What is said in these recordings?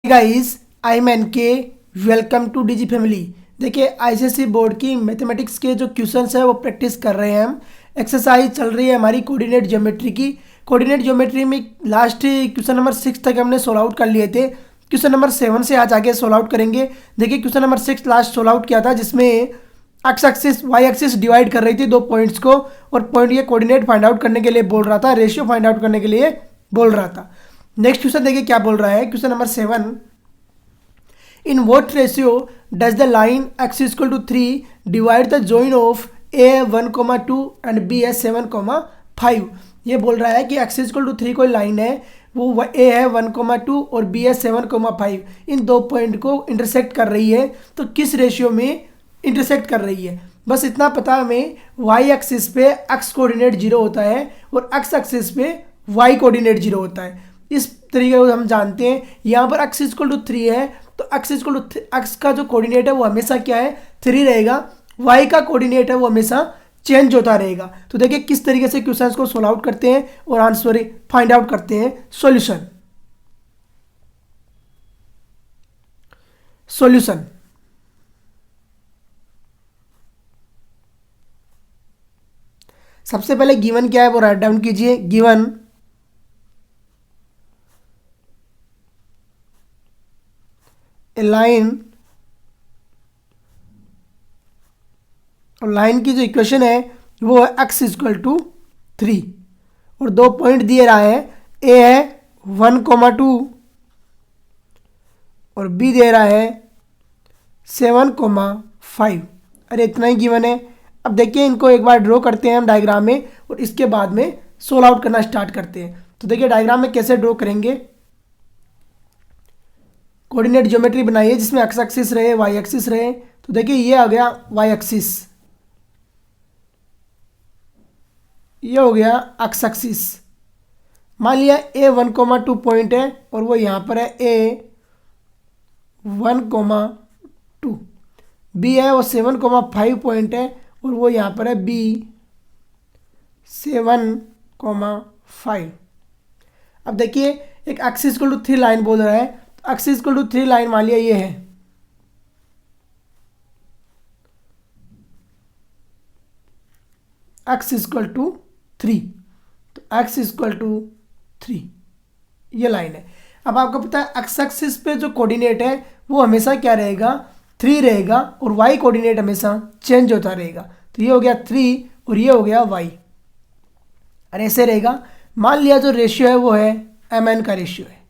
Guys, I am N K. Welcome to DG family. देखिए, ICSE board की mathematics के जो क्वेश्चंस है वो प्रैक्टिस कर रहे हैं हम। एक्सरसाइज चल रही है हमारी कोऑर्डिनेट ज्योमेट्री की। कोऑर्डिनेट ज्योमेट्री में लास्ट क्वेश्चन नंबर 6 तक हमने सोल्व आउट कर लिए थे। क्वेश्चन नंबर 7 से आज आगे सोल्व आउट करेंगे। देखिए, question number 6 last solve out किया था, जिसमें x axis y axis divide कर रही थी दो पॉइंट्स को, और पॉइंट ये कोऑर्डिनेट फाइंड आउट करने के लिए बोल रहा था, रेशियो फाइंड आउट करने के लिए बोल रहा था। नेक्स्ट क्वेश्चन देखिए क्या बोल रहा है। Question number 7, in what ratio does the line x is equal to 3 divide the join of a 1, 2 and b 7, 5। ये बोल रहा है कि x is equal to 3 कोई लाइन है, वो a है 1, 2 और b है 7, 5। इन दो पॉइंट को इंटरसेक्ट कर रही है, तो किस रेशियो में इंटरसेक्ट कर रही है। बस इतना पता हमें, y एक्सिस पे x कोऑर्डिनेट 0 होता है और x एक्सिस पे y कोऑर्डिनेट 0 होता है। इस तरीके को हम जानते हैं। यहाँ पर x इक्वल टू 3 है, तो x इक्वल टू x का जो कोऑर्डिनेट है वो हमेशा क्या है, 3 रहेगा। y का कोऑर्डिनेट है वो हमेशा चेंज होता रहेगा। तो देखिए किस तरीके से क्वेश्चंस को सोल्व आउट करते हैं और आंसर फाइंड आउट करते हैं। सॉल्यूशन सॉल्यूशन सबसे पहले गिवन क्या है वो राइट डाउन कीजिए। गिवन ए लाइन, और लाइन की जो इक्वेशन है वो है x इक्वल टू 3 और दो पॉइंट दिए रहा है, a है 1, 2 और b दे रहा है 7, 5। अरे इतना ही गिवन है। अब देखिए इनको एक बार ड्रॉ करते हैं हम डायग्राम में, और इसके बाद में सोल्व आउट करना स्टार्ट करते हैं। तो देखिए डायग्राम में कैसे ड्रॉ करेंगे। कोऑर्डिनेट ज्योमेट्री बनाइए जिसमें एक्स एक्सिस रहे, वाई एक्सिस रहे। तो देखिए ये आ गया वाई एक्सिस, ये हो गया एक्स एक्सिस। मान लिया a 1, 2 पॉइंट है और वो यहाँ पर है a 1, 2, b है वो 7, 5 पॉइंट है और वो यहाँ पर है b 7, 5। अब देखिए एक एक्स इक्वल टू 3 लाइन बोल रहा है, तो एक्स इक्वल टू 3 लाइन मान लिया ये है। एक्स इक्वल टू 3, तो एक्स इक्वल टू 3 ये लाइन है। अब आपको पता है एक्स एक्सिस पे जो कोऑर्डिनेट है वो हमेशा क्या रहेगा, 3 रहेगा, और वाई कोऑर्डिनेट हमेशा चेंज होता रहेगा। तो ये हो गया 3 और ये हो गया वाई, और ऐसे रहेगा। मान लिया जो रेशियो है वो है mn का रेशियो है,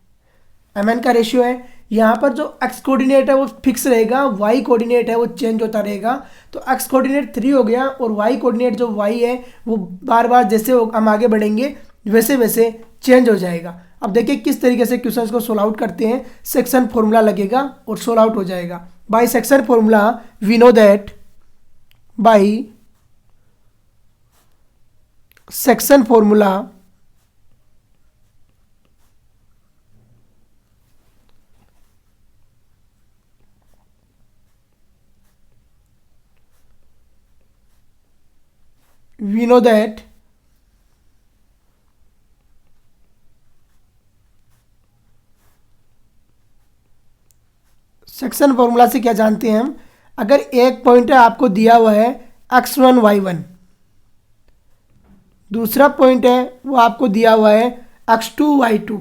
mn का रेशियो है। यहाँ पर जो x कोऑर्डिनेट है वो फिक्स रहेगा, y कोऑर्डिनेट है वो चेंज होता रहेगा। तो x कोऑर्डिनेट 3 हो गया और y कोऑर्डिनेट जो y है वो बार बार जैसे हम आगे बढ़ेंगे वैसे वैसे चेंज हो जाएगा। अब देखिए किस तरीके से क्वेश्चंस को सोल्व आउट करते हैं। सेक्शन फॉर्मूला लगेगा और सोल्व आउट हो जाएगा। By section formula we know that, by section formula we know that section formula से क्या जानते हैं हम। अगर एक पॉइंट आपको दिया हुआ है x1, y1, दूसरा पॉइंट है वो आपको दिया हुआ है x2, y2,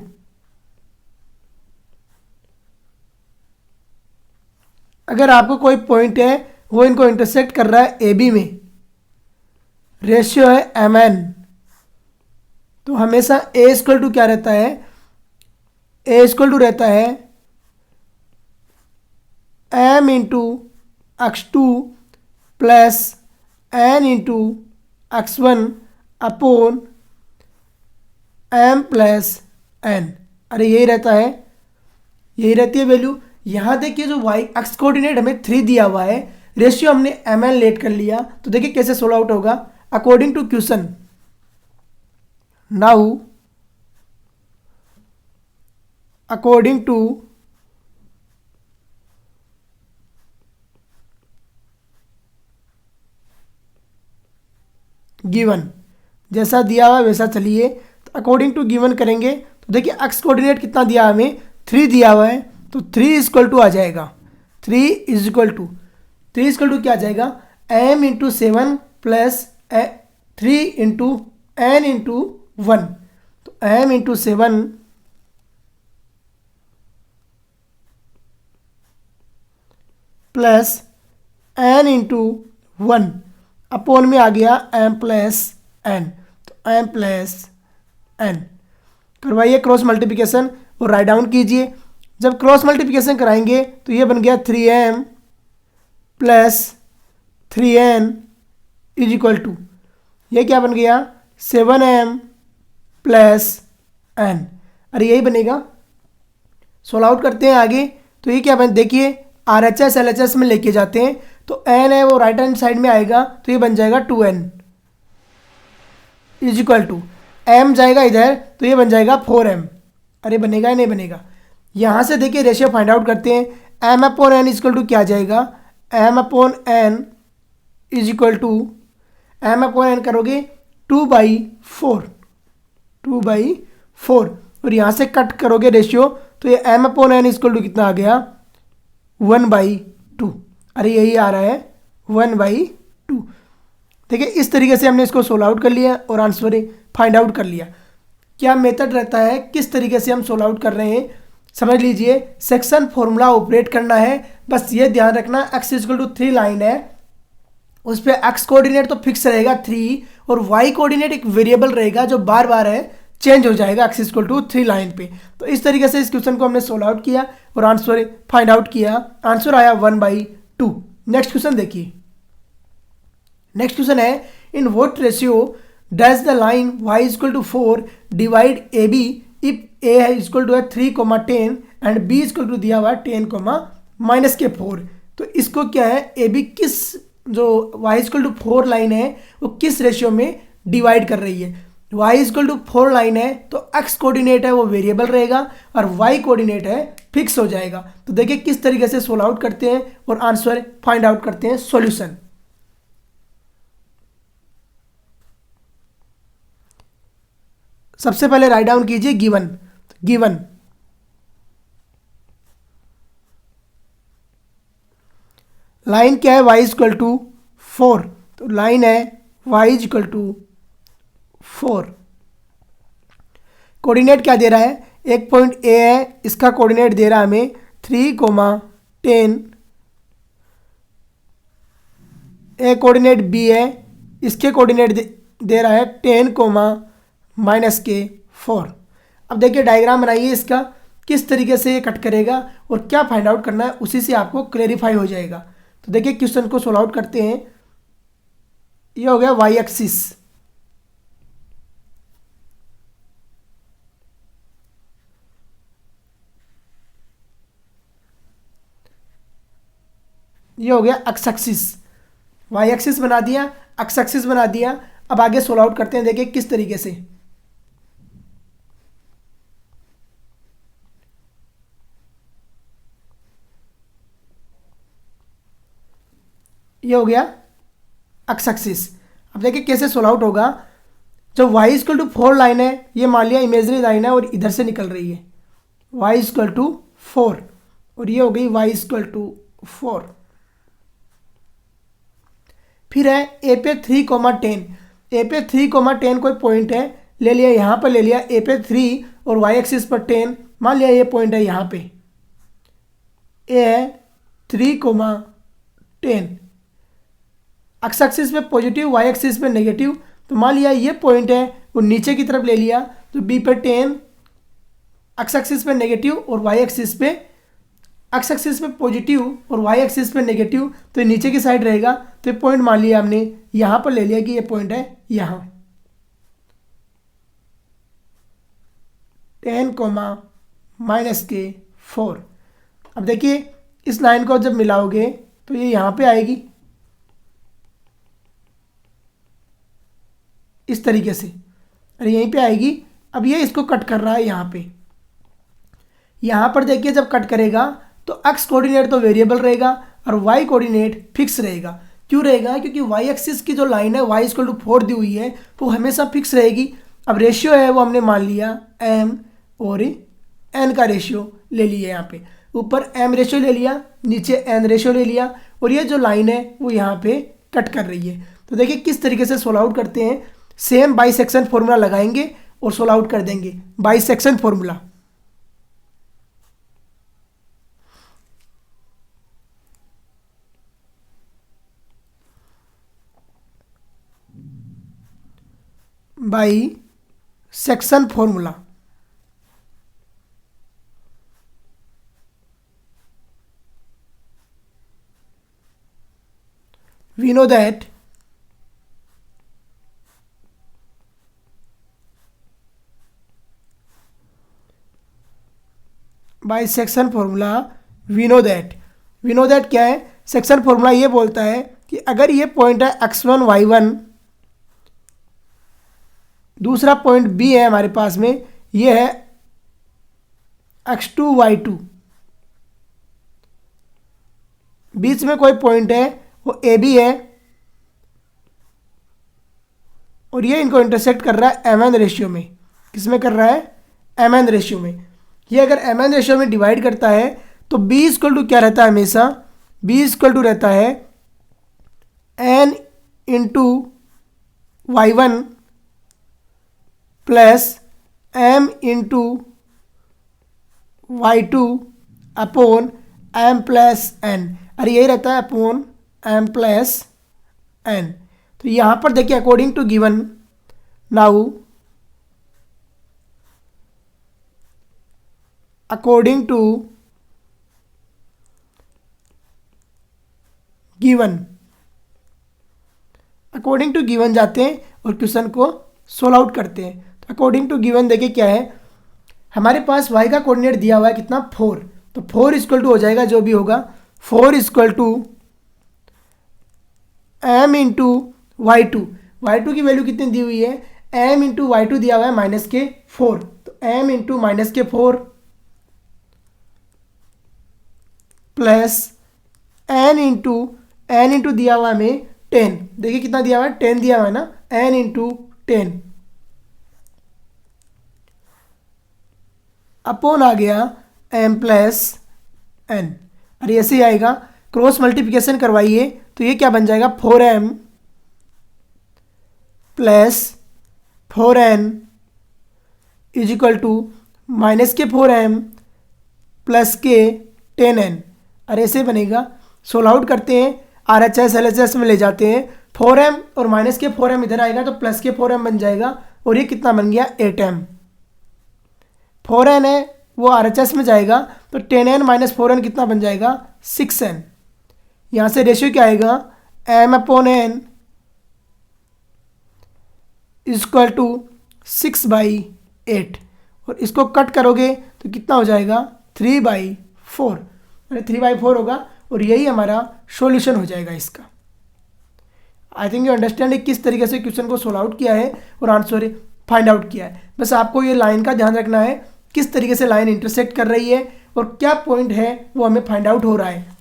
अगर आपको कोई पॉइंट है वो इनको इंटरसेक्ट कर रहा है AB में, रेशियो है mn, तो हमेशा a इक्वल टू क्या रहता है, a इक्वल टू रहता है m into x2 plus n into x1 upon m plus n। अरे यही रहता है, यही रहती है वैल्यू। यहाँ देखिए जो y एक्स कोऑर्डिनेट हमें 3 दिया हुआ है, रेशियो हमने mn लेट कर लिया। तो देखिए कैसे सोल्व आउट होगा। According to question, now according to given, जैसा दिया हुआ वैसा चलिए। तो अकॉर्डिंग टू गिवन करेंगे। तो देखिए एक्स कोऑर्डिनेट कितना दिया हमें, 3 दिया हुआ है। तो 3 इजक्वल टू आ जाएगा, 3 इजक्वल टू क्या आ जाएगा, m into 7 plus 3 into n into 1। तो m into 7 plus n into 1 upon में आ गया m प्लस n। तो m प्लस n करवाइए क्रॉस मल्टीप्लिकेशन और राइट डाउन कीजिए। जब क्रॉस मल्टीप्लिकेशन कराएंगे तो ये बन गया 3m plus 3n is equal to, ये क्या बन गया 7m प्लस n। अरे यही बनेगा। सोल्व आउट करते हैं आगे। तो ये क्या बन, देखिए RHS LHS में लेके जाते हैं तो n है वो राइट हैंड साइड में आएगा, तो ये बन जाएगा 2n is equal to m जाएगा इधर तो ये बन जाएगा 4m। अरे बनेगा या नहीं बनेगा। यहाँ से देखिए रेशियो फाइंड आउट करते हैं। m upon n is equal to क्या आ जाएगा, m upon n is equal to, m upon n करोगे 2/4, 2/4 और यहाँ से कट करोगे रेशियो तो ये m upon n is equal to कितना आ गया 1/2। अरे यही आ रहा है 1/2। देखिए इस तरीके से हमने इसको सोल्व आउट कर लिया और आंसर फाइंड आउट कर लिया। क्या मेथड रहता है, किस तरीके से हम सोल्व आउट कर रहे हैं समझ लीजिए। सेक्शन फॉर्मूला ऑपरेट करना है, बस ये ध्यान रखना x इक्वल टू 3 लाइन है, उस पर x कोऑर्डिनेट तो फिक्स रहेगा 3 और y कोऑर्डिनेट एक वेरिएबल रहेगा जो बार बार है चेंज हो जाएगा x इक्वल टू 3 लाइन पे। तो इस तरीके से इस क्वेश्चन को हमने सोल्व आउट किया और आंसर फाइंड आउट किया। आंसर आया 1/2। नेक्स्ट क्वेश्चन देखिए। नेक्स्ट क्वेश्चन है in what ratio does the line y equal to 4 divide AB if a है equal to 3,10 and b equal to दिया हुआ 10,-4। तो इसको क्या है AB किस जो y इक्वल टू 4 लाइन है वो किस रेशियो में डिवाइड कर रही है। y इक्वल टू 4 लाइन है तो x कोऑर्डिनेट है वो वेरिएबल रहेगा और y कोऑर्डिनेट है फिक्स हो जाएगा। तो देखिए किस तरीके से सोल्व आउट करते हैं और आंसर फाइंड आउट करते हैं। सॉल्यूशन, सबसे पहले राइट डाउन कीजिए गिवन। गिवन लाइन क्या है y इक्वल टू 4, तो लाइन है y इक्वल टू 4। कोऑर्डिनेट क्या दे रहा है, एक पॉइंट A है, इसका कोऑर्डिनेट दे रहा है हमें 3,10। ए कोऑर्डिनेट B है, इसके कोऑर्डिनेट दे रहा है 10,-4। अब देखिए डायग्राम बनाइए इसका किस तरीके से ये कट करेगा और क्या फाइंड आउट करना है उसी से आपको क्लेरिफाई हो जाएगा। तो देखिए क्वेश्चन को सोल्व आउट करते हैं। ये हो गया y एक्सिस, ये हो गया एक्स एक्सिस, y एक्सिस बना दिया, एक्स एक्सिस बना दिया। अब आगे सोल्व आउट करते हैं, देखिए किस तरीके से। ये हो गया एक्स एक्सिस। अब देखिए कैसे सोल्व आउट होगा। जब y इक्वल टू 4 लाइन है, ये मान लिया इमेजरी लाइन है और इधर से निकल रही है y इक्वल टू 4 और ये हो गई y इक्वल टू 4। फिर है ए पे 3,10, ए पे 3,10 कोई पॉइंट है, ले लिया यहाँ पर, ले लिया ए पे 3 और y एक्सिस पर 10, मान लिया ये पॉइंट है यहाँ पे, ए है 3,10, एक्स एक्सिस पे पॉजिटिव, y एक्सिस पे नेगेटिव। तो मान लिया ये पॉइंट है वो नीचे की तरफ ले लिया, तो b पे 10, एक्स एक्सिस पे नेगेटिव और y एक्सिस पे, एक्स एक्सिस पे पॉजिटिव और y एक्सिस पे नेगेटिव, तो ये नीचे की साइड रहेगा। तो ये पॉइंट मान लिया हमने यहाँ पर, ले लिया कि ये पॉइंट है यहाँ 10,-4। अब देखिए इस लाइन को जब मिलाओगे तो ये यहाँ पे आएगी इस तरीके से, अरे यहीं पे आएगी। अब ये इसको कट कर रहा है यहाँ पे, यहाँ पर देखिए जब कट करेगा तो x कोऑर्डिनेट तो वेरिएबल रहेगा और y कोऑर्डिनेट फिक्स रहेगा। क्यों रहेगा, क्योंकि y एक्सिस की जो लाइन है y इक्वल टू 4 दी हुई है वो हमेशा फिक्स रहेगी। अब रेशियो है वो हमने मान लिया m और n का रेशियो ले लिया यहाँ पे, ऊपर m रेशियो ले लिया, नीचे n रेशियो ले लिया, और ये जो लाइन है वो यहाँ पे कट कर रही है। तो देखिए किस तरीके से सोल्व आउट करते हैं। सेम बाइसेक्शन फॉर्मूला लगाएंगे और सोल्व आउट कर देंगे। Bisection formula, bisection formula, we know that bisection formula, we know that क्या है, सेक्शन फॉर्मूला ये बोलता है कि अगर ये पॉइंट है x1 y1, दूसरा पॉइंट b है हमारे पास में, ये है x2 y2, बीच में कोई पॉइंट है वो ए बी है, और ये इनको इंटरसेक्ट कर रहा है mn रेशियो में। किस में कर रहा है, mn रेशियो में। ये अगर mn रेशियो में डिवाइड करता है तो b इक्वल टू क्या रहता है, हमेशा b इक्वल टू रहता है n into y1 plus m into y2 upon m plus n। अरे यही रहता है अपॉन m प्लस n। तो यहाँ पर देखिए according to given, now according to given जाते हैं और क्वेश्चन को सोल्व आउट करते हैं। तो अकॉर्डिंग टू गिवन देखिए क्या है, हमारे पास y का कोऑर्डिनेट दिया हुआ है कितना, 4। तो 4 इक्वल टू हो जाएगा जो भी होगा, 4 equal to m into y2 की वैल्यू कितनी दी हुई है, m इंटू y2 दिया हुआ है -4, तो m into -4 plus n into दिया हुआ है हमें 10, देखिए कितना दिया हुआ है, 10 दिया हुआ है ना, n इंटू 10 अपॉन आ गया m प्लस n। अरे ऐसे ही आएगा, क्रॉस मल्टीप्लिकेशन करवाइए तो ये क्या बन जाएगा, 4m plus 4n is equal to -4m plus के 10n। अरे ऐसे बनेगा, सोल्व आउट करते हैं, RHS LHS में ले जाते हैं, 4m और -4m इधर आएगा तो +4m बन जाएगा, और ये कितना बन गया, 8m। 4n है वो RHS में जाएगा तो 10n माइनस 4n कितना बन जाएगा, 6n। यहाँ से रेशियो क्या आएगा, m upon n equal to 6/8, और इसको कट करोगे तो कितना हो जाएगा, 3/4। अरे 3/4 होगा, और यही हमारा सॉल्यूशन हो जाएगा इसका। आई थिंक यू अंडरस्टैंड किस तरीके से क्वेश्चन को सोल्व आउट किया है और आंसर फाइंड आउट किया है। बस आपको ये लाइन का ध्यान रखना है, किस तरीके से लाइन इंटरसेक्ट कर रही है और क्या पॉइंट है वो हमें फाइंड आउट हो रहा है।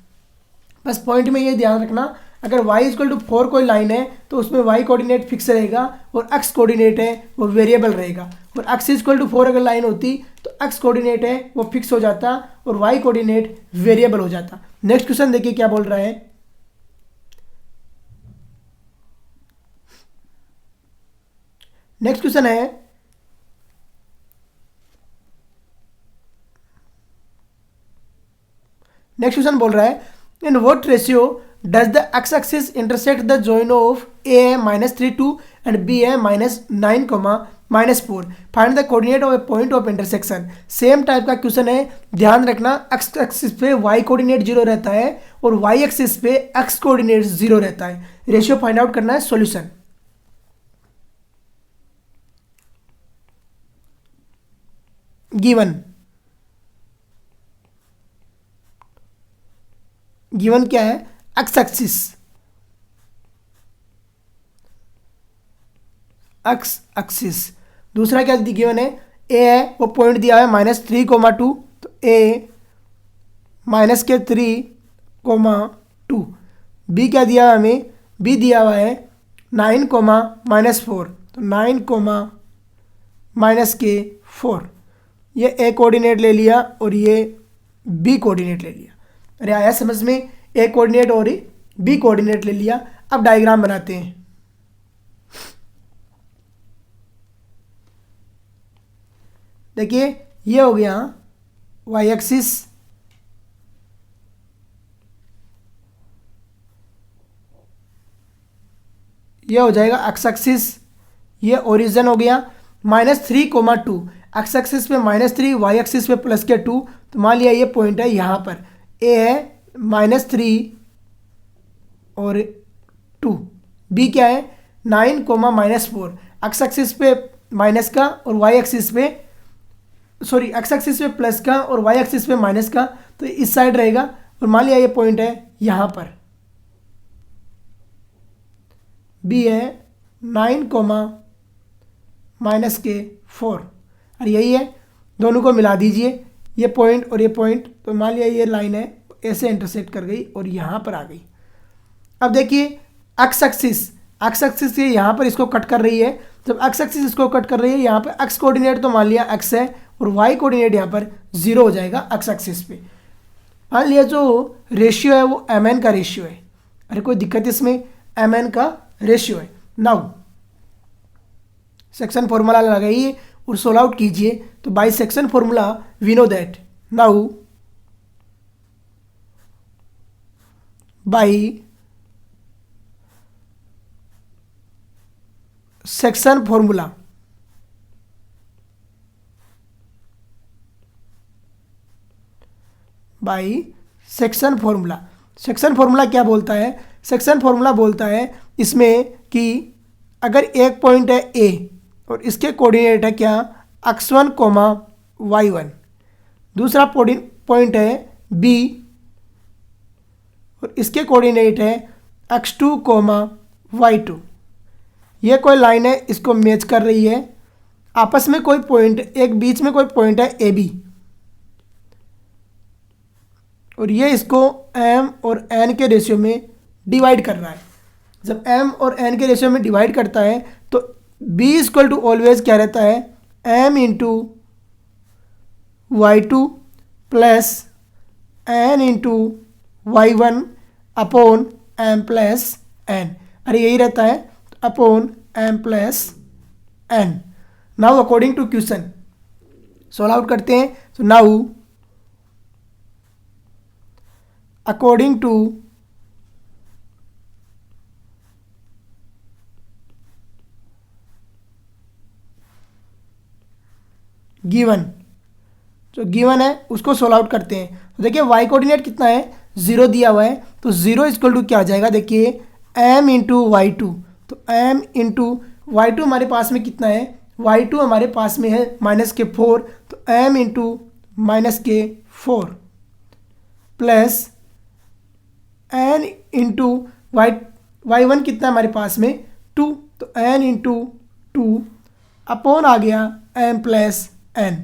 बस पॉइंट में ये ध्यान रखना, अगर y इक्वल टू 4 कोई लाइन है तो उसमें y कोऑर्डिनेट फिक्स रहेगा और x कोऑर्डिनेट है वो वेरिएबल रहेगा, और x इक्वल टू 4 अगर लाइन होती तो x कोऑर्डिनेट है वो फिक्स हो जाता और y कोऑर्डिनेट वेरिएबल हो जाता। नेक्स्ट क्वेश्चन देखिए क्या बोल रहा है, नेक्स्ट क्वेश्चन है नेक्स्ट क्वेश्चन बोल रहा है, in what ratio does the x axis intersect the join of a -32 and b -9, -4, find the coordinate of A point of intersection. Same type का क्वेश्चन है, ध्यान रखना x एक्सिस पे y coordinate 0 रहता है और y एक्सिस पे x coordinate 0 रहता है। रेशियो फाइंड आउट करना है, सॉल्यूशन। गिवन क्या है, x एक्सिस। दूसरा क्या गिवन है, a है वो पॉइंट दिया है -3,2, तो a -3,2। b क्या दिया है हमें, b दिया हुआ है 9, -4, तो 9, -4। ये a कोऑर्डिनेट ले लिया और ये बी कोऑर्डिनेट ले लिया। अरे आया समझ में, ए कोऑर्डिनेट और बी कोऑर्डिनेट ले लिया। अब डायग्राम बनाते हैं। देखिए ये हो गया वाई एक्सिस, ये हो जाएगा एक्स एक्सिस, ये ओरिजिन हो गया। -3,2 एक्स एक्सिस पे -3, वाई एक्सिस पे +2। तो मान लिया ये पॉइंट है यहाँ पर, ए है -3 और 2, बी क्या है 9, -4। एक्स एक्सिस पे माइनस का और वाई एक्सिस पे एक्स एक्सिस पे प्लस का और वाई एक्सिस पे माइनस का, तो इस साइड रहेगा। और मान लिया ये पॉइंट है यहाँ पर, बी है 9, -4 और यही है। दोनों को मिला दीजिए, ये पॉइंट और ये पॉइंट। तो मान लिया ये लाइन है ऐसे इंटरसेक्ट कर गई और यहाँ पर आ गई। अब देखिए एक्स एक्सिस ये यहाँ पर इसको कट कर रही है। जब एक्स एक्सिस इसको कट कर रही है, यहाँ पे एक्स कोऑर्डिनेट तो मान लिया एक्स है और वाई कोऑर्डिनेट यहाँ पर 0 हो जाएगा एक्स एक्सिस पे। मान लिया जो रेशियो है वो एम एन का रेशियो है। अरे कोई दिक्कत इसमें, एम एन का रेशियो है। नाउ सेक्शन फॉर्मूला लगाइए और सोल्व आउट कीजिए। तो by section formula we know that, now by section formula section formula क्या बोलता है? सेक्शन फॉर्मूला बोलता है इसमें कि अगर एक पॉइंट है ए और इसके कोऑर्डिनेट है क्या x1, y1, दूसरा पॉइंट है बी और इसके कोऑर्डिनेट है x2, y2। ये कोई लाइन है, इसको मैच कर रही है। आपस में कोई पॉइंट, एक बीच में कोई पॉइंट है ए बी और ये इसको m और n के रेशियो में डिवाइड कर रहा है। जब m और n के रेशियो में डिवाइड करता है तो b इक्वल टू ऑलवेज क्या रहता है, m into y2 plus n into y1 upon m plus n। अरे यही रहता है, upon m plus n। Now according to question solve out करते हैं। तो नाउ अकॉर्डिंग टू गिवन, जो गिवन है उसको सोल्व आउट करते हैं। तो देखिए y कोऑर्डिनेट कितना है, 0 दिया हुआ है। तो 0 इक्वल टू क्या आ जाएगा, देखिए m इंटू वाई2। तो m इंटू वाई2 हमारे पास में कितना है, y2 हमारे पास में है -4। तो m into -4 plus n into y1 कितना है हमारे पास में 2। तो n इंटू 2 अपॉन आ गया m plus n।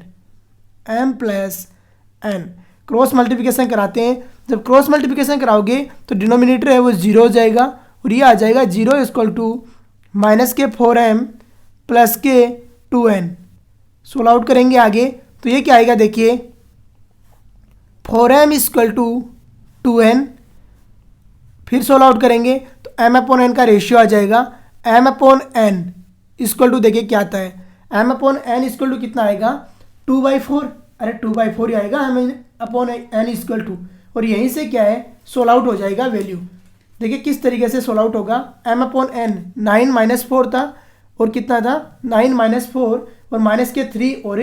Cross multiplication कराते हैं। जब क्रॉस मल्टीप्लिकेशन कराओगे तो डिनोमिनेटर है वो 0 हो जाएगा और ये आ जाएगा 0 इक्वल टू -4m प्लस के 2n। सोल्व आउट करेंगे आगे तो ये क्या आएगा, देखिए 4m इक्वल टू 2n। फिर सोल्व आउट करेंगे तो m अपॉन n का रेशियो आ जाएगा, m upon n equal to देखिए क्या आता है, m upon n equal to कितना आएगा 2/4। अरे 2/4 ही आएगा m upon n equal to. और यहीं से क्या है सोल्व आउट हो जाएगा वैल्यू। देखिए किस तरीके से सोल्व आउट होगा, m अपॉन n 9 - 4 था और कितना था 9 - 4 और -3 और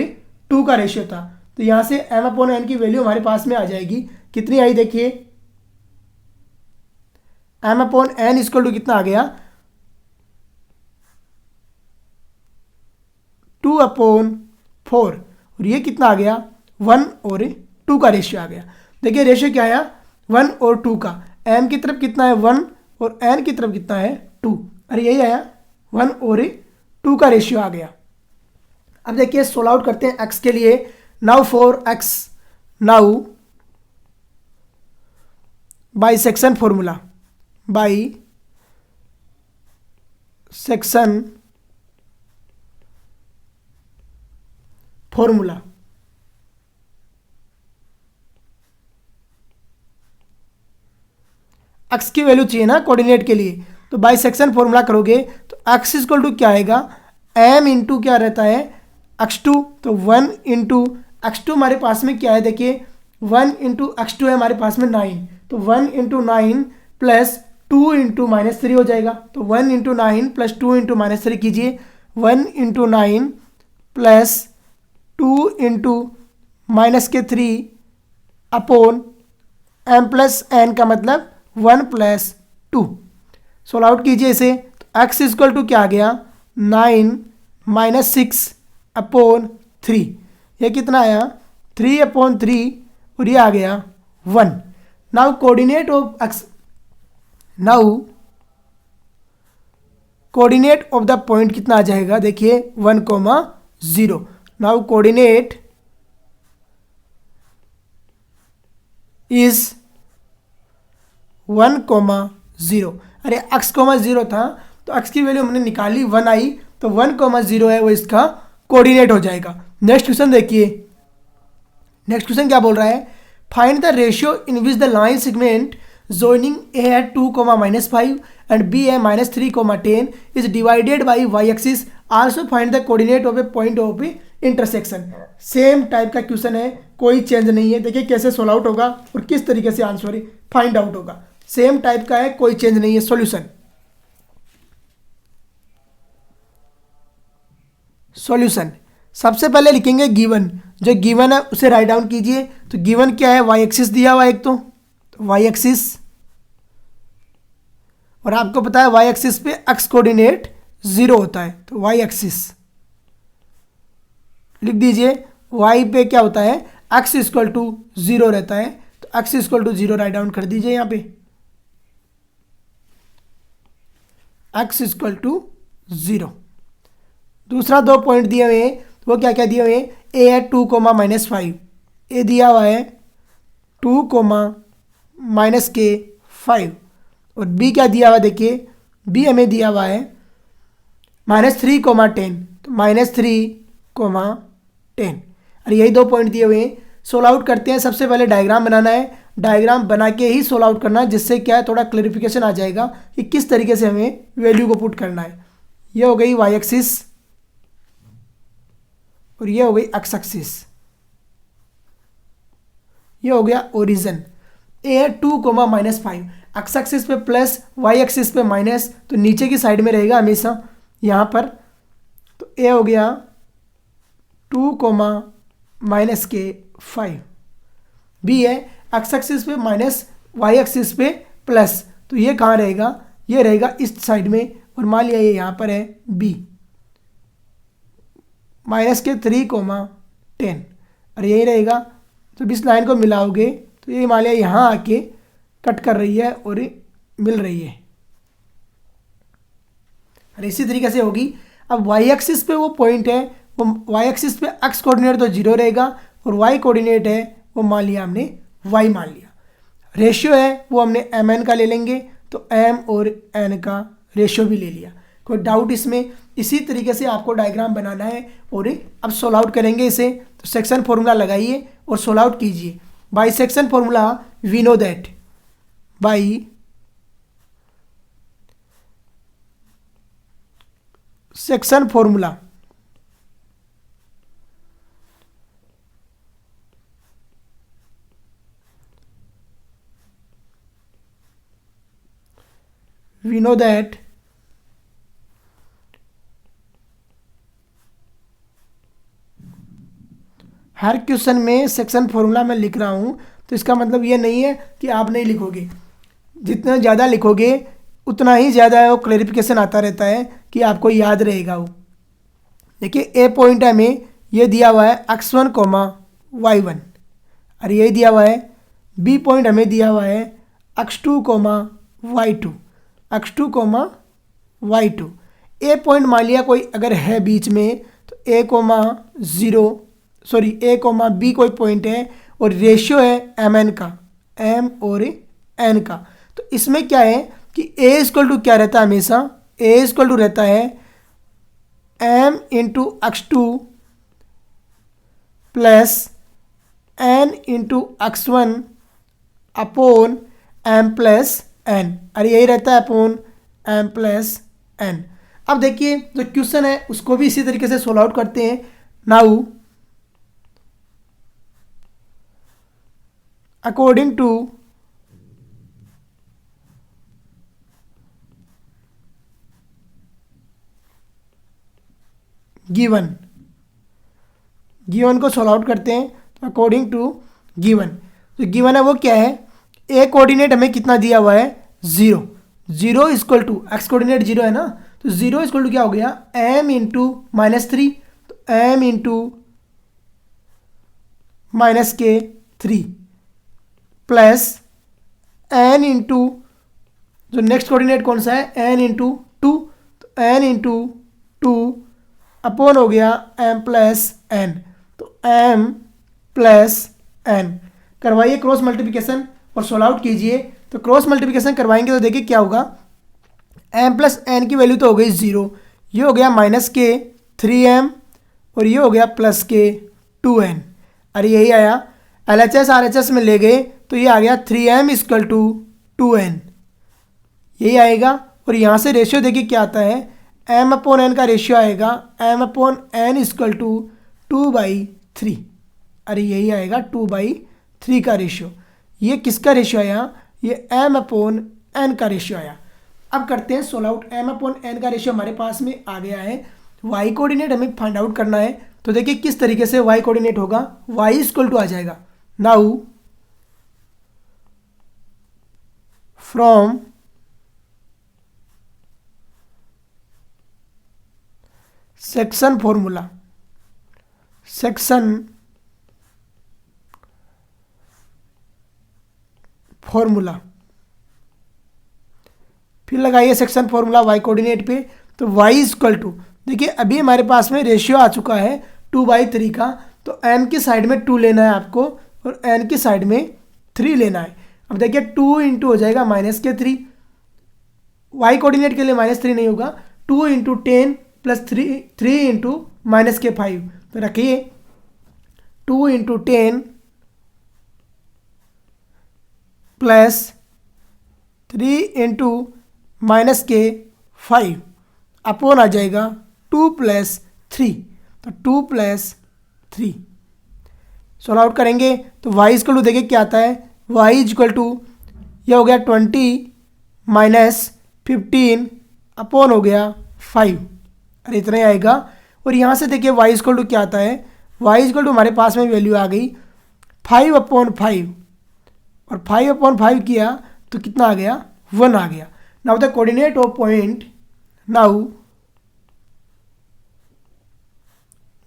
2 का रेशियो था। तो यहाँ से m अपॉन n की वैल्यू हमारे पास में आ जाएगी, कितनी आई देखिए m upon n equal to कितना आ गया 2/4 और ये कितना आ गया 1 और 2 का रेशियो आ गया। देखिए रेशियो क्या आया 1 और 2 का, m की तरफ कितना है 1 और n की तरफ कितना है 2। अरे यही आया 1 और 2 का रेशियो आ गया। अब देखिए सोल्व आउट करते हैं x के लिए। Now for x, now by section formula, bye section formula x की वैल्यू चाहिए ना कोऑर्डिनेट के लिए, तो बाई सेक्शन फॉर्मूला करोगे तो एक्स इक्वल टू क्या आएगा, एम इंटू क्या रहता है x2, तो 1 इंटू x2 हमारे पास में क्या है, देखिए 1 इंटू x2 है हमारे पास में 9, तो 1 इंटू 9 प्लस 2 इंटू माइनस 3 हो जाएगा, तो 1 इंटू 9 प्लस 2 इंटू माइनस 3 कीजिए, 1 इंटू 9 प्लस 2 इंटू माइनस के 3 अपॉन एम प्लस एन का मतलब 1 प्लस 2, सोल्व आउट कीजिए इसे, तो x इक्वल टू क्या आ गया 9 माइनस 6 अपॉन 3, ये कितना आया 3 अपॉन 3 और ये आ गया 1। Now coordinate of x, now coordinate of the point कितना आ जाएगा, देखिए 1,0। Now coordinate is 1,0। अरे x,0 था तो x की वैल्यू हमने निकाली 1 आई, तो 1,0 है वो इसका कोऑर्डिनेट हो जाएगा। नेक्स्ट क्वेश्चन देखिए, नेक्स्ट क्वेश्चन क्या बोल रहा है, find the ratio in which the line segment joining a at 2, -5 and b at -3, 10 is divided by y-axis. Also find the coordinate of a point of intersection. Same type का question है, कोई change नहीं है। देखिए कैसे solve out होगा और किस तरीके से आंसर फाइंड आउट होगा, सेम टाइप का है, कोई चेंज नहीं है। सॉल्यूशन, सॉल्यूशन सबसे पहले लिखेंगे गिवन, जो गिवन है उसे राइट डाउन कीजिए। तो गिवन क्या है, वाई एक्सिस दिया हुआ एक, तो वाई एक्सिस, और आपको पता है वाई एक्सिस पे एक्स कोऑर्डिनेट 0 होता है, तो वाई एक्सिस लिख दीजिए। वाई पे क्या होता है, एक्स इक्वल टू 0 रहता है, तो x equal to 0 write down कर दीजिए यहाँ पे, एक्स इक्वल टू 0। दूसरा 2 पॉइंट दिए हुए हैं, वो क्या क्या दिए हुए हैं, ए है 2, -5, ए दिया हुआ है 2, -5, और बी क्या दिया हुआ, देखिए बी हमें दिया हुआ है -3, 10, तो -3, 10। और यही 2 पॉइंट दिए हुए हैं। सोल्व आउट करते हैं, सबसे पहले डायग्राम बनाना है, डायग्राम बना के ही सोल्व आउट करना है, जिससे क्या है थोड़ा क्लैरिफिकेशन आ जाएगा कि किस तरीके से हमें वैल्यू को पुट करना है। ये हो गई वाई एक्सिस और ये हो गई एक्स एक्सिस, ये हो गया ओरिजिन। ए है 2, -5, एक्स एक्सिस पे प्लस, वाई एक्सिस पे माइनस, तो नीचे की साइड में रहेगा हमेशा यहाँ पर। तो ए हो गया 2, -5, बी है एक्स एक्सिस पे माइनस, वाई एक्सिस पे प्लस, तो ये कहाँ रहेगा, ये रहेगा इस साइड में, और मान लिया ये यहाँ पर है बी, -3, 10, और यही रहेगा। तो इस लाइन को मिलाओगे तो ये मान लिया यहाँ आके कट कर रही है और मिल रही है, और इसी तरीके से होगी। अब वाई एक्सिस पे वो पॉइंट है, वो वाई एक्सिस पे एक्स कोऑर्डिनेट तो 0 रहेगा, और वाई कोऑर्डिनेट है वो मान लिया हमने वाई मान लिया। रेशियो है वो हमने एम एन का ले लेंगे, तो एम और एन का रेशियो भी ले लिया। कोई डाउट इसमें, इसी तरीके से आपको डायग्राम बनाना है, और अब सोल्व आउट करेंगे इसे। तो सेक्शन फॉर्मूला लगाइए और सोल्व आउट कीजिए। By section formula we know that, by section formula we know that हर क्वेश्चन में सेक्शन फॉर्मूला मैं लिख रहा हूँ, तो इसका मतलब ये नहीं है कि आप नहीं लिखोगे। जितना ज़्यादा लिखोगे उतना ही ज़्यादा वो क्लैरिफिकेशन आता रहता है कि आपको याद रहेगा वो। देखिए ए पॉइंट है हमें ये दिया हुआ है x1, y1, और ये दिया हुआ है बी पॉइंट हमें दिया हुआ है x2, y2, x2, y2। ए पॉइंट मान लिया कोई अगर है बीच में, तो ए, 0, सॉरी ए, बी कोई पॉइंट है, और रेशियो है एम एन का, एम और एन का। तो इसमें क्या है कि ए इक्वल टू क्या रहता है, हमेशा ए इक्वल टू रहता है m into x2 plus n into x1 upon m plus n, अरे यही रहता है अपॉन एम प्लस एन। अब देखिए जो क्वेश्चन है उसको भी इसी तरीके से सोल्व आउट करते हैं। Now according to given, given को सोल्व आउट करते हैं। तो अकॉर्डिंग टू गिवन, जो गिवन है वो क्या है, ए कोऑर्डिनेट हमें कितना दिया हुआ है, 0, 0 इक्वल टू एक्स कोऑर्डिनेट 0 है ना, तो 0 इक्वल टू क्या हो गया, एम इंटू -3, तो m into -k3 plus n into जो नेक्स्ट कोऑर्डिनेट कौन सा है, एन इंटू 2, तो एन इंटू 2 अपॉन हो गया एम प्लस एन, तो एम प्लस एन। करवाइए क्रॉस मल्टीप्लिकेशन और सोल्व आउट कीजिए। तो क्रॉस मल्टीप्लिकेशन करवाएंगे तो देखिए क्या होगा, एम प्लस एन की वैल्यू तो हो गई 0, ये हो गया -k3m और ये हो गया +k2n। अरे यही आया, LHS RHS में ले गए तो ये आ गया 3m इक्वल टू 2n, यही आएगा। और यहाँ से रेशियो देखिए क्या आता है, m अपॉन n का रेशियो आएगा m upon n equal to 2/3। अरे यही आएगा 2/3 का रेशियो। ये किसका रेशियो आया, ये m अपॉन n का रेशियो आया। अब करते हैं solve out. m upon n का रेशियो हमारे पास में आ गया है, y कोऑर्डिनेट हमें फाइंड आउट करना है। तो देखिए किस तरीके से y कोऑर्डिनेट होगा, y इक्वल टू आ जाएगा, now from section formula, section formula, फिर लगाइए सेक्शन फॉर्मूला y कोऑर्डिनेट पे। तो y इक्वल टू, देखिए अभी हमारे पास में रेशियो आ चुका है 2/3 का, तो n की साइड में 2 लेना है आपको और n की साइड में 3 लेना है। अब देखिए 2 इंटू हो जाएगा -k3, y कोऑर्डिनेट के लिए -3 नहीं होगा, 2 इंटू 10 प्लस 3 इंटू -k5। तो रखिए 2 into 10 plus 3 into -k5 upon आ जाएगा 2 + 3, तो 2 + 3 सोल्व आउट करेंगे तो y इक्वल टू देखिए क्या आता है, y इक्वल टू यह हो गया 20 - 15 अपॉन हो गया 5, अरे इतना ही आएगा। और यहाँ से देखिए y इक्वल टू क्या आता है, y इक्वल टू हमारे पास में वैल्यू आ गई 5/5 और 5/5 किया तो कितना आ गया, 1 आ गया। Now the coordinate of point, now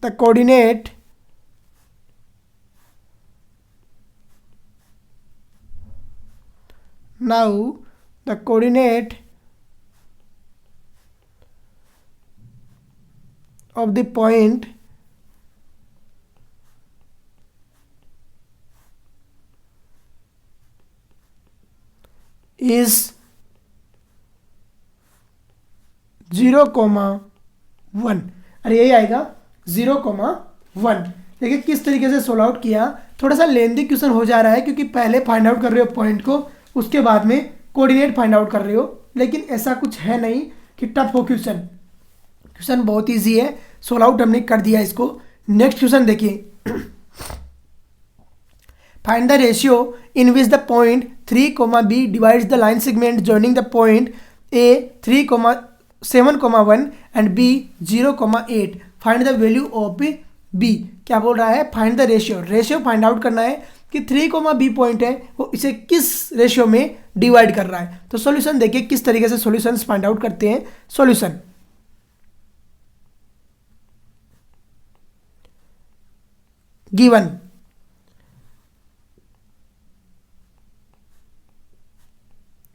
the coordinate of the point is 0,1, अरे यही आएगा 0,1। देखिए किस तरीके से सोल्व आउट किया, थोड़ा सा लेंदी क्वेश्चन हो जा रहा है क्योंकि पहले फाइंड आउट कर रहे हो पॉइंट को, उसके बाद में कोऑर्डिनेट फाइंड आउट कर रहे हो, लेकिन ऐसा कुछ है नहीं कि टफ हो क्वेश्चन, क्वेश्चन बहुत इजी है, सोल्व आउट हमने कर दिया इसको। नेक्स्ट क्वेश्चन देखिए, find the ratio in which the point 3, b divides the line segment joining the point a 3,7,1 and b 0,8। Find the value of b। क्या बोल रहा है, find the ratio, ratio find out करना है कि 3, b point है वो इसे किस रेशियो में डिवाइड कर रहा है। तो सॉल्यूशन देखिए किस तरीके से सॉल्यूशंस फाइंड आउट करते हैं। सॉल्यूशन,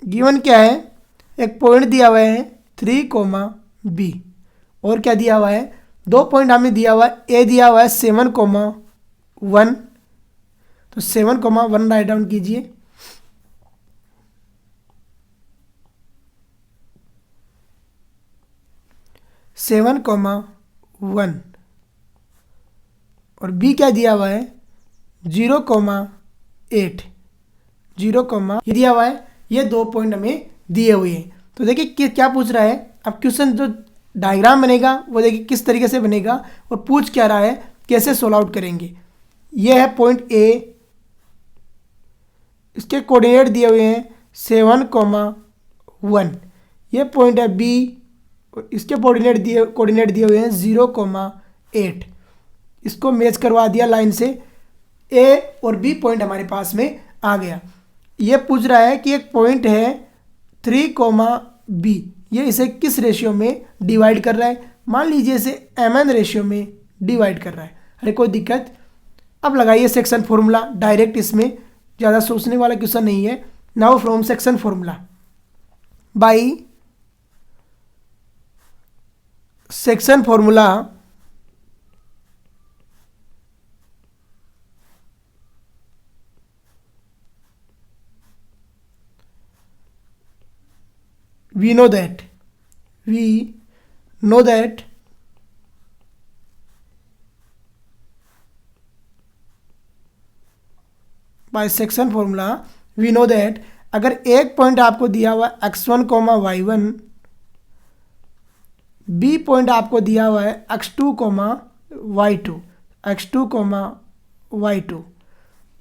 गिवन क्या है, एक पॉइंट दिया हुआ है 3, b और क्या दिया हुआ है, 2 पॉइंट हमें दिया हुआ है, ए दिया हुआ है 7,1, तो 7,1 राइट डाउन कीजिए, 7,1 और b क्या दिया हुआ है 0,8, 0, ये दिया हुआ है ये 2 पॉइंट हमें दिए हुए हैं। तो देखिए क्या पूछ रहा है। अब क्वेश्चन जो डायग्राम बनेगा वो देखिए किस तरीके से बनेगा और पूछ क्या रहा है, कैसे सोल्व आउट करेंगे। ये है पॉइंट ए, इसके कोऑर्डिनेट दिए हुए हैं 7,1। ये पॉइंट है बी, इसके कोऑर्डिनेट दिए हुए हैं 0,8। इसको मैच करवा दिया लाइन से, ए और बी पॉइंट हमारे पास में आ गया। ये पूछ रहा है कि एक पॉइंट है 3,b, ये इसे किस रेशियो में डिवाइड कर रहा है। मान लीजिए इसे mn रेशियो में डिवाइड कर रहा है। अरे कोई दिक्कत। अब लगाइए सेक्शन फॉर्मूला डायरेक्ट, इसमें ज़्यादा सोचने वाला क्वेश्चन नहीं है। Now from section formula by section formula we know that by section formula we know that अगर एक पॉइंट आपको दिया हुआ है x1, y1, बी पॉइंट आपको दिया हुआ है x2, y2, y2,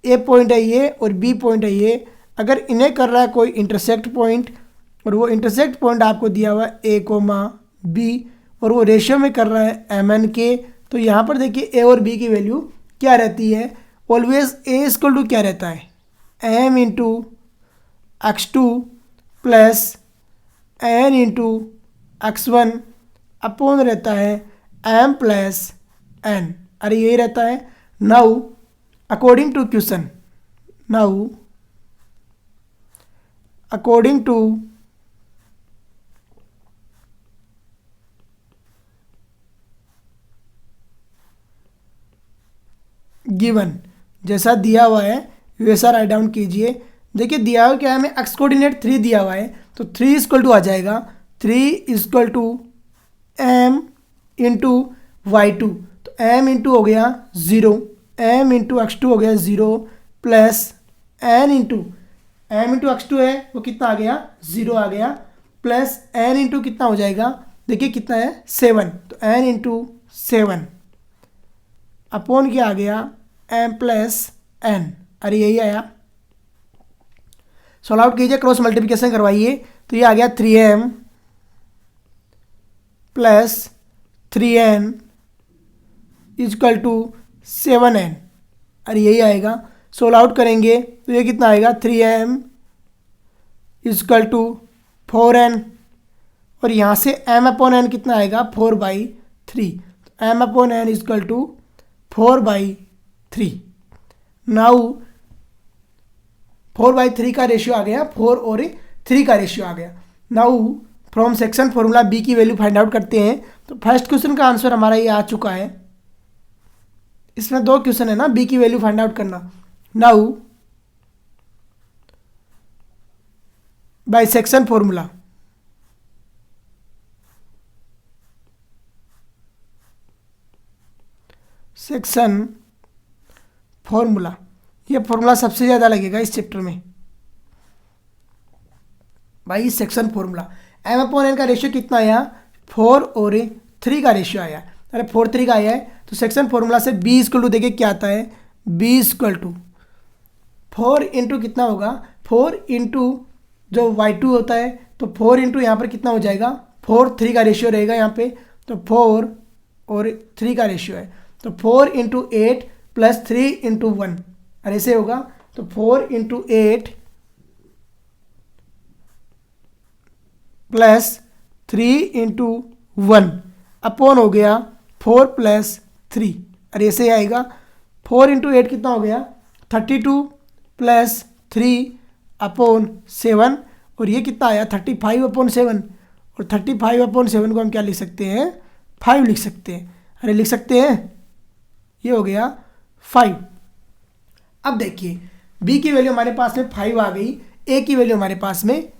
ए पॉइंट है ये और बी पॉइंट है ये। अगर इन्हें कर रहा है कोई इंटरसेक्ट पॉइंट और वो इंटरसेक्ट पॉइंट आपको दिया हुआ है ए, बी और वो रेशियो में कर रहा है mn के, तो यहाँ पर देखिए ए और बी की वैल्यू क्या रहती है। ऑलवेज ए इक्वल टू क्या रहता है, m into x2 plus n into x1 upon रहता है m प्लस n। अरे यही रहता है। Now according to question, according to given, जैसा दिया हुआ है वैसा राइट डाउन कीजिए। देखिए दिया हुआ क्या है, हमें एक्स कोऑर्डिनेट 3 दिया हुआ है, तो 3 इक्वल टू आ जाएगा 3 equal to m into y2, तो m इंटू हो गया 0, m इंटू x2 हो गया 0 plus n into m into x2 है वो कितना आ गया 0 आ गया, प्लस n इंटू कितना हो जाएगा, देखिए कितना है 7, तो n इंटू 7 अपॉन क्या आ गया m प्लस n। अरे यही आया। सॉल्व आउट कीजिए, क्रॉस मल्टीप्लिकेशन करवाइए, तो ये आ गया 3m plus 3n is equal to 7n। अरे यही आएगा। सॉल्व आउट करेंगे तो ये कितना आएगा 3m इजकल टू 4n और यहाँ से m अपॉन n कितना आएगा 4/3, m upon n is equal to 4/3। Now 4/3 का रेशियो आ गया, 4 और 3 का रेशियो आ गया। Now from section formula B की वैल्यू फाइंड आउट करते हैं। तो फर्स्ट क्वेश्चन का आंसर हमारा ये आ चुका है। इसमें 2 क्वेश्चन है ना, बी की वैल्यू फाइंड आउट करना। Now by section formula section formula, ये फॉर्मूला सबसे ज़्यादा लगेगा इस चैप्टर में भाई। Section formula m upon n का रेशियो कितना आया 4 और 3 का रेशियो आया। अरे 4 3 का आया है, तो सेक्शन फॉर्मूला से b इक्वल टू देखिए क्या आता है, b इक्वल टू 4 इंटू कितना होगा 4 इंटू जो y2 होता है, तो 4 इंटू यहाँ पर कितना हो जाएगा 4 3 का रेशियो रहेगा यहाँ पे, तो 4 और 3 का रेशियो है, तो 4 इंटू 8 प्लस 3 इंटू 1, अरे ऐसे होगा। तो 4 इंटू 8 प्लस 3 इंटू 1 अपॉन हो गया 4 प्लस 3, अरे ऐसे आएगा। 4 इंटू 8 कितना हो गया 32 प्लस 3 अपॉन 7 और ये कितना आया 35 अपॉन 7, और 35 अपॉन 7 को हम क्या लिख सकते हैं 5 लिख सकते हैं। अरे लिख सकते हैं, ये हो गया 5। अब देखिए b की वैल्यू हमारे पास में 5 आ गई, a की वैल्यू हमारे पास में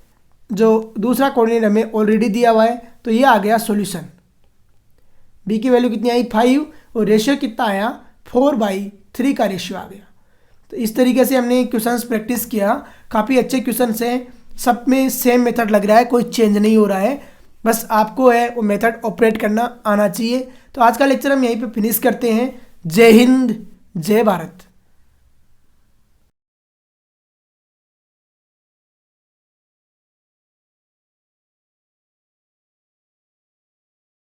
जो दूसरा कोऑर्डिनेट हमें ऑलरेडी दिया हुआ है, तो ये आ गया सॉल्यूशन। b की वैल्यू कितनी आई 5 और रेशियो कितना आया 4/3 का रेशियो आ गया। तो इस तरीके से हमने क्वेश्चंस प्रैक्टिस किया, काफ़ी अच्छे क्वेश्चंस हैं। सब में सेम मेथड लग रहा है, कोई चेंज नहीं हो रहा है। बस आपको है वो मेथड ऑपरेट करना आना चाहिए। तो आज का लेक्चर हम यहीं पे फिनिश करते हैं। जय हिंद, जय भारत।